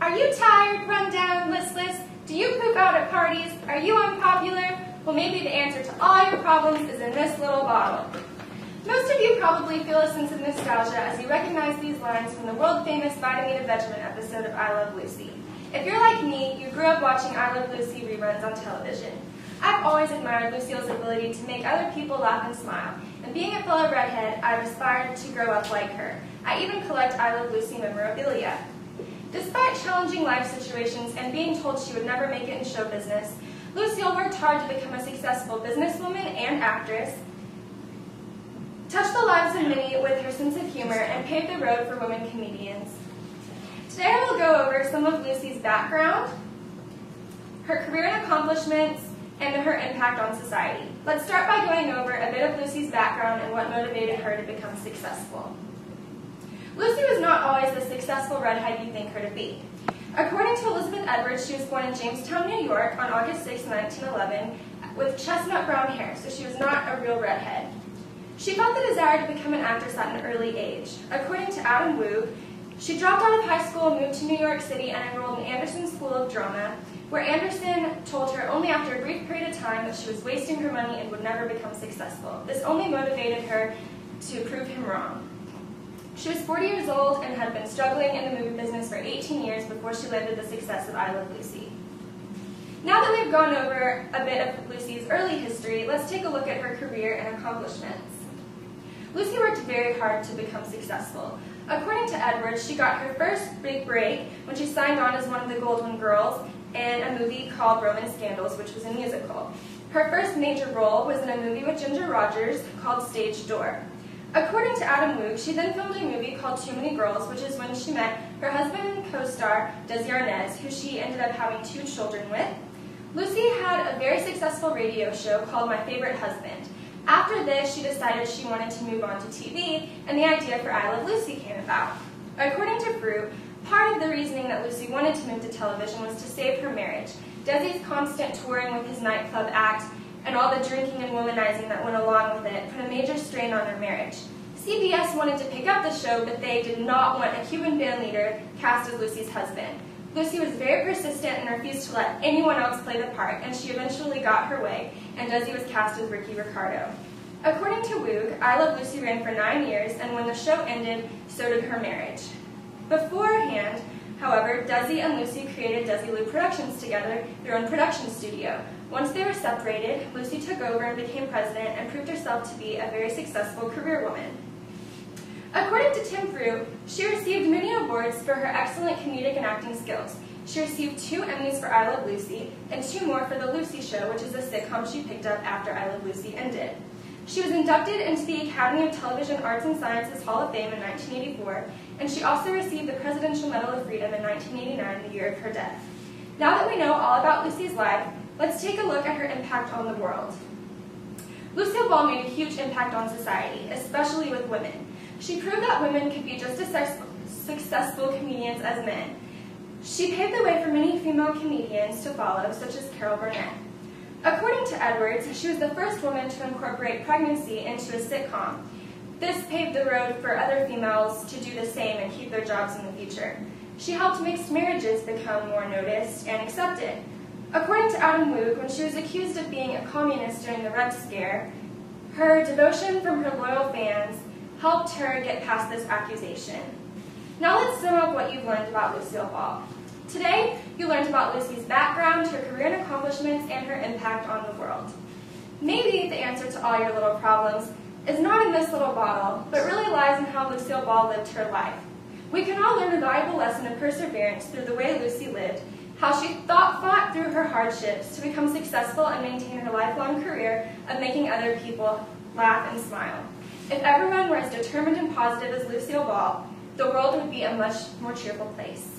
Are you tired, run down, listless? Do you poop out at parties? Are you unpopular? Well, maybe the answer to all your problems is in this little bottle. Most of you probably feel a sense of nostalgia as you recognize these lines from the world-famous Vitamin Vegemite episode of I Love Lucy. If you're like me, you grew up watching I Love Lucy reruns on television. I've always admired Lucille's ability to make other people laugh and smile, and being a fellow redhead, I've aspired to grow up like her. I even collect I Love Lucy memorabilia. Despite challenging life situations and being told she would never make it in show business, Lucille worked hard to become a successful businesswoman and actress, touched the lives of many with her sense of humor, and paved the road for women comedians. Today I will go over some of Lucy's background, her career and accomplishments, and her impact on society. Let's start by going over a bit of Lucy's background and what motivated her to become successful. Lucy was not always the successful redhead you think her to be. According to Elizabeth Edwards, she was born in Jamestown, New York on August 6, 1911, with chestnut brown hair, so she was not a real redhead. She felt the desire to become an actress at an early age. According to Adam Woog, she dropped out of high school, moved to New York City, and enrolled in Anderson School of Drama, where Anderson told her only after a brief period of time that she was wasting her money and would never become successful. This only motivated her to prove him wrong. She was 40 years old and had been struggling in the movie business for 18 years before she landed the success of I Love Lucy. Now that we've gone over a bit of Lucy's early history, let's take a look at her career and accomplishments. Lucy worked very hard to become successful. According to Edwards, she got her first big break when she signed on as one of the Goldwyn Girls in a movie called Roman Scandals, which was a musical. Her first major role was in a movie with Ginger Rogers called Stage Door. According to Adam Woog, she then filmed a movie called Too Many Girls, which is when she met her husband and co-star, Desi Arnaz, who she ended up having 2 children with. Lucy had a very successful radio show called My Favorite Husband. After this, she decided she wanted to move on to TV, and the idea for I Love Lucy came about. According to Fruit, part of the reasoning that Lucy wanted to move to television was to save her marriage. Desi's constant touring with his nightclub act and all the drinking and womanizing that went along with it put a major strain on their marriage. CBS wanted to pick up the show, but they did not want a Cuban band leader cast as Lucy's husband. Lucy was very persistent and refused to let anyone else play the part, and she eventually got her way, and Desi was cast as Ricky Ricardo. According to Woog, I Love Lucy ran for 9 years, and when the show ended, so did her marriage. Beforehand, however, Desi and Lucy created Desi Lou Productions together, their own production studio. Once they were separated, Lucy took over and became president and proved herself to be a very successful career woman. According to Tim Fruit, she received many awards for her excellent comedic and acting skills. She received 2 Emmys for I Love Lucy and 2 more for The Lucy Show, which is a sitcom she picked up after I Love Lucy ended. She was inducted into the Academy of Television Arts and Sciences Hall of Fame in 1984, and she also received the Presidential Medal of Freedom in 1989, the year of her death. Now that we know all about Lucy's life, let's take a look at her impact on the world. Lucille Ball made a huge impact on society, especially with women. She proved that women could be just as successful comedians as men. She paved the way for many female comedians to follow, such as Carol Burnett. According to Edwards, she was the first woman to incorporate pregnancy into a sitcom. This paved the road for other females to do the same and keep their jobs in the future. She helped mixed marriages become more noticed and accepted. According to Adam Woog, when she was accused of being a communist during the Red Scare, her devotion from her loyal fans helped her get past this accusation. Now let's sum up what you've learned about Lucille Ball. Today, you learned about Lucy's background, her career and accomplishments, and her impact on the world. Maybe the answer to all your little problems is not in this little bottle, but really lies in how Lucille Ball lived her life. We can all learn a valuable lesson of perseverance through the way Lucy lived, how she fought through her hardships to become successful and maintain her lifelong career of making other people laugh and smile. If everyone were as determined and positive as Lucille Ball, the world would be a much more cheerful place.